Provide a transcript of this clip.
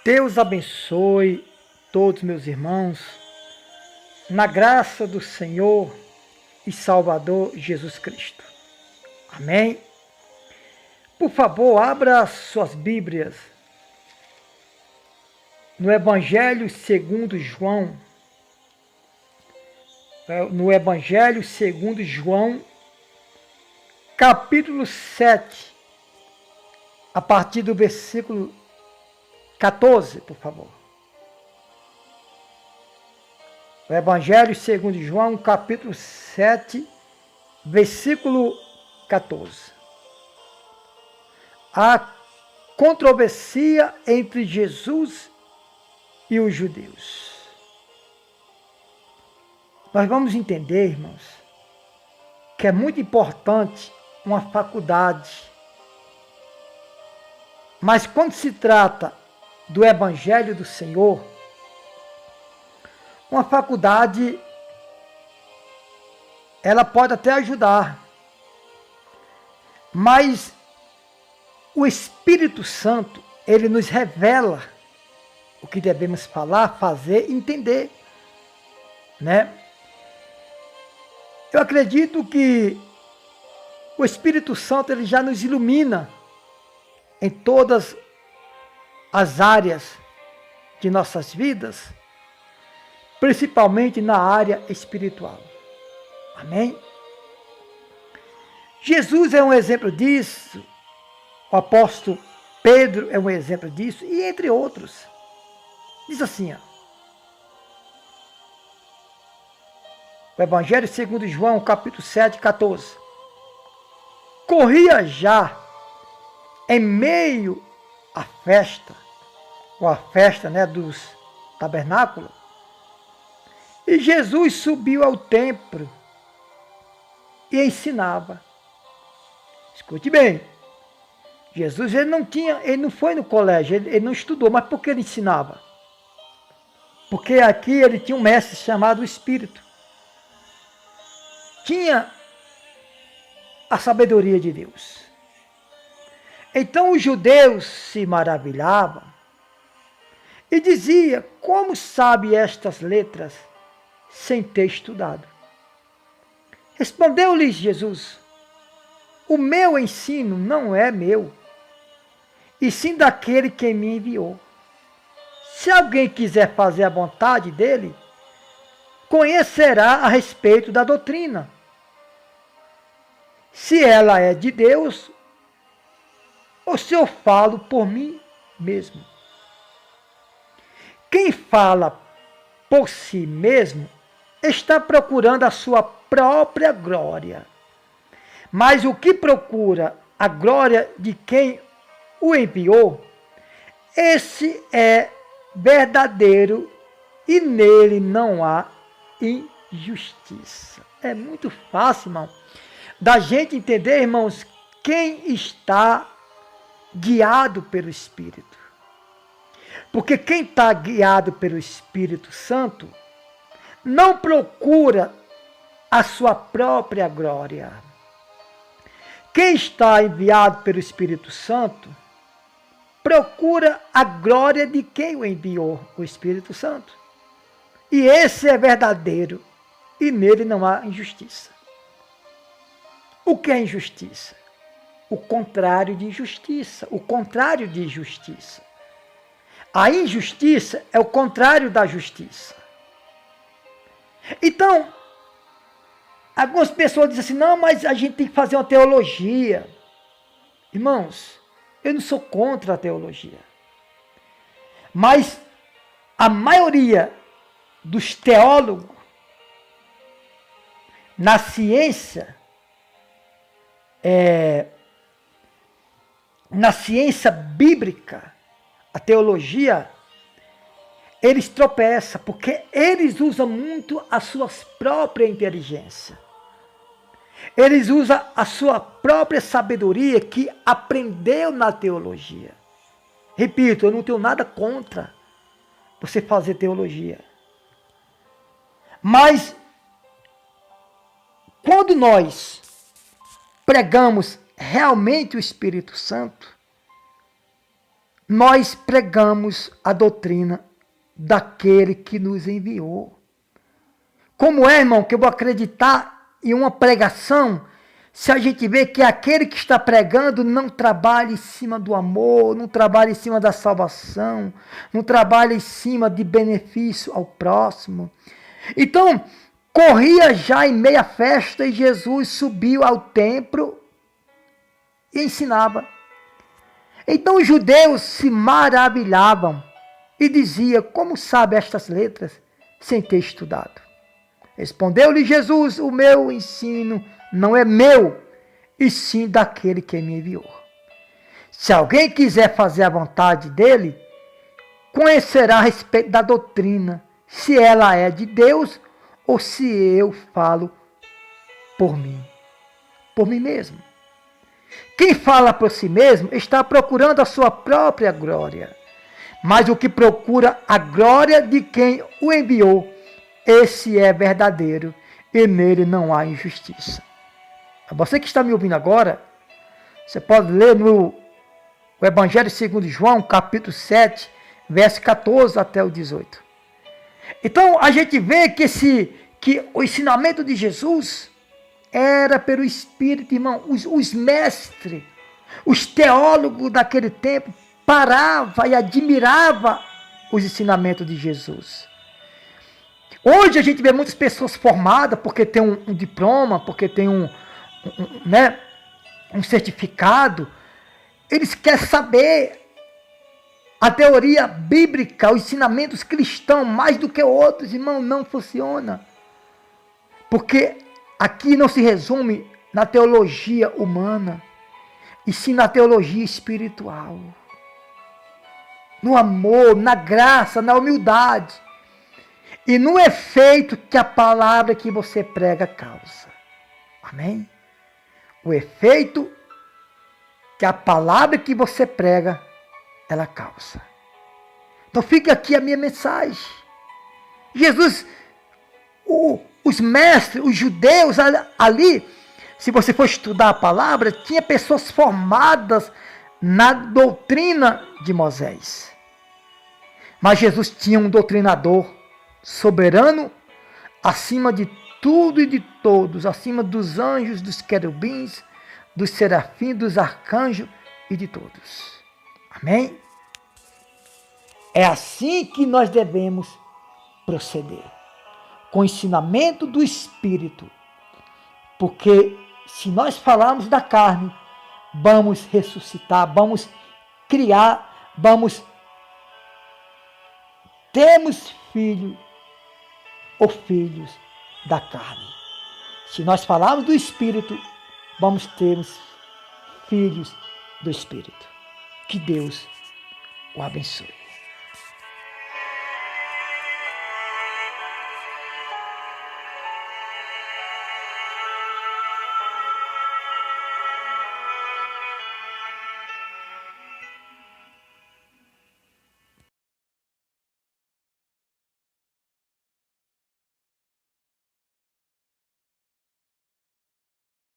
Deus abençoe todos meus irmãos, na graça do Senhor e Salvador Jesus Cristo. Amém? Por favor, abra suas Bíblias no Evangelho segundo João. No Evangelho segundo João, capítulo 7, a partir do versículo 14, por favor. O Evangelho segundo João, capítulo 7, versículo 14. A controvérsia entre Jesus e os judeus. Nós vamos entender, irmãos, que é muito importante uma faculdade. Mas quando se trata do Evangelho do Senhor, uma faculdade, ela pode até ajudar, mas o Espírito Santo, ele nos revela o que devemos falar, fazer e entender, né? Eu acredito que o Espírito Santo, ele já nos ilumina em todas as áreas de nossas vidas, principalmente na área espiritual. Amém? Jesus é um exemplo disso, o apóstolo Pedro é um exemplo disso, e entre outros. Diz assim, ó, o Evangelho segundo João, capítulo 7, 14. Corria já em meio à festa, ou a festa, né, dos tabernáculos, e Jesus subiu ao templo e ensinava. Escute bem, Jesus ele não foi no colégio, ele não estudou, mas por que ele ensinava? Porque aqui ele tinha um mestre chamado Espírito. Tinha a sabedoria de Deus. Então os judeus se maravilhavam e diziam: como sabe estas letras sem ter estudado? Respondeu-lhes Jesus: o meu ensino não é meu, e sim daquele que me enviou. Se alguém quiser fazer a vontade dele, conhecerá a respeito da doutrina, se ela é de Deus ou se eu falo por mim mesmo. Quem fala por si mesmo está procurando a sua própria glória, mas o que procura a glória de quem o enviou, esse é verdadeiro e nele não há injustiça. É muito fácil, irmão, da gente entender, irmãos, quem está guiado pelo Espírito. Porque quem está guiado pelo Espírito Santo não procura a sua própria glória. Quem está enviado pelo Espírito Santo procura a glória de quem o enviou, o Espírito Santo. E esse é verdadeiro, e nele não há injustiça. O que é injustiça? O contrário de injustiça, o contrário de justiça. A injustiça é o contrário da justiça. Então, algumas pessoas dizem assim: não, mas a gente tem que fazer uma teologia. Irmãos, eu não sou contra a teologia. Mas a maioria dos teólogos na ciência, na ciência bíblica, a teologia, eles tropeçam, porque eles usam muito a sua própria inteligência. Eles usam a sua própria sabedoria que aprendeu na teologia. Repito, eu não tenho nada contra você fazer teologia. Mas, quando nós pregamos realmente o Espírito Santo, nós pregamos a doutrina daquele que nos enviou. Como é, irmão, que eu vou acreditar em uma pregação se a gente vê que aquele que está pregando não trabalha em cima do amor, não trabalha em cima da salvação, não trabalha em cima de benefício ao próximo? Então, corria já em meia festa e Jesus subiu ao templo e ensinava. Então os judeus se maravilhavam e diziam: como sabe estas letras sem ter estudado? Respondeu-lhe Jesus: o meu ensino não é meu, e sim daquele que me enviou. Se alguém quiser fazer a vontade dele, conhecerá a respeito da doutrina, se ela é de Deus ou se eu falo por mim mesmo. Quem fala por si mesmo está procurando a sua própria glória, mas o que procura a glória de quem o enviou, esse é verdadeiro e nele não há injustiça. Você que está me ouvindo agora, você pode ler no Evangelho segundo João, capítulo 7, verso 14 até o 18. Então a gente vê que o ensinamento de Jesus era pelo Espírito, irmão. Os mestres, os teólogos daquele tempo paravam e admiravam os ensinamentos de Jesus. Hoje a gente vê muitas pessoas formadas porque tem um diploma, porque tem um certificado. Eles querem saber a teoria bíblica, os ensinamentos cristãos, mais do que outros, irmão. Não funciona. Porque aqui não se resume na teologia humana, e sim na teologia espiritual. No amor, na graça, na humildade. E no efeito que a palavra que você prega causa. Amém? O efeito que a palavra que você prega, ela causa. Então fica aqui a minha mensagem. Jesus, os mestres, os judeus ali, se você for estudar a palavra, tinha pessoas formadas na doutrina de Moisés. Mas Jesus tinha um doutrinador soberano, acima de tudo e de todos, acima dos anjos, dos querubins, dos serafins, dos arcanjos e de todos. Amém? É assim que nós devemos proceder, com o ensinamento do Espírito. Porque se nós falarmos da carne, vamos ressuscitar, vamos criar, temos filho ou filhos da carne. Se nós falarmos do Espírito, vamos ter filhos do Espírito. Que Deus o abençoe.